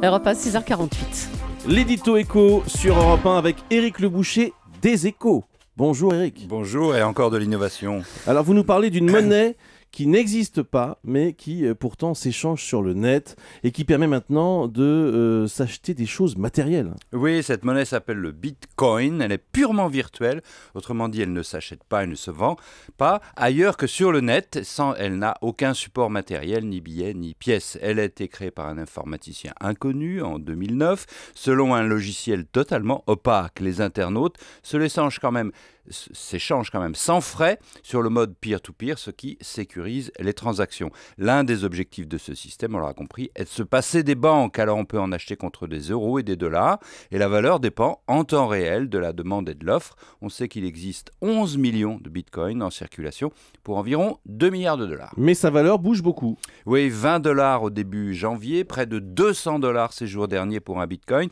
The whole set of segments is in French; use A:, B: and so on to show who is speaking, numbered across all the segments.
A: Europe 1, 6h48.
B: L'édito éco sur Europe 1 avec Éric Le Boucher des Échos. Bonjour Éric.
C: Bonjour, et encore de l'innovation.
B: Alors vous nous parlez d'une monnaie qui n'existe pas, mais qui pourtant s'échange sur le net et qui permet maintenant de s'acheter des choses matérielles.
C: Oui, cette monnaie s'appelle le Bitcoin, elle est purement virtuelle, autrement dit elle ne s'achète pas et ne se vend pas ailleurs que sur le net, elle n'a aucun support matériel, ni billets, ni pièces. Elle a été créée par un informaticien inconnu en 2009, selon un logiciel totalement opaque. Les internautes s'échangent quand même sans frais sur le mode peer-to-peer, ce qui sécurise les transactions. L'un des objectifs de ce système, on l'aura compris, est de se passer des banques. Alors on peut en acheter contre des euros et des dollars, et la valeur dépend en temps réel de la demande et de l'offre. On sait qu'il existe 11 millions de bitcoins en circulation pour environ 2 milliards de dollars.
B: Mais sa valeur bouge beaucoup.
C: Oui, 20 dollars au début janvier, près de 200 dollars ces jours derniers pour un bitcoin.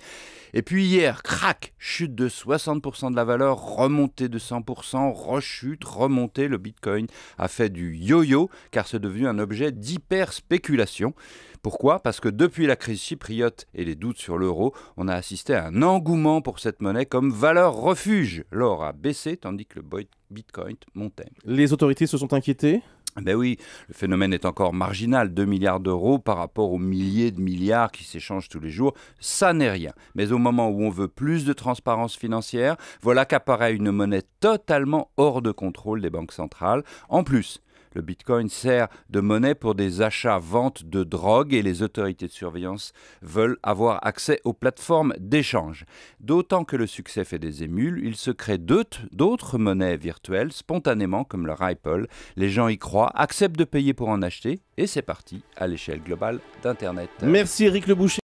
C: Et puis hier, crac, chute de 60% de la valeur, remontée de 100%, rechute, remontée. Le bitcoin a fait du yo-yo car c'est devenu un objet d'hyper-spéculation. Pourquoi ? Parce que depuis la crise chypriote et les doutes sur l'euro, on a assisté à un engouement pour cette monnaie comme valeur refuge. L'or a baissé tandis que le bitcoin montait.
B: Les autorités se sont inquiétées ?
C: Ben oui, le phénomène est encore marginal, 2 milliards d'euros par rapport aux milliers de milliards qui s'échangent tous les jours, ça n'est rien. Mais au moment où on veut plus de transparence financière, voilà qu'apparaît une monnaie totalement hors de contrôle des banques centrales. En plus, le bitcoin sert de monnaie pour des achats-ventes de drogue et les autorités de surveillance veulent avoir accès aux plateformes d'échange. D'autant que le succès fait des émules, il se crée d'autres monnaies virtuelles spontanément comme le Ripple. Les gens y croient, acceptent de payer pour en acheter et c'est parti à l'échelle globale d'Internet.
B: Merci Éric Le Boucher.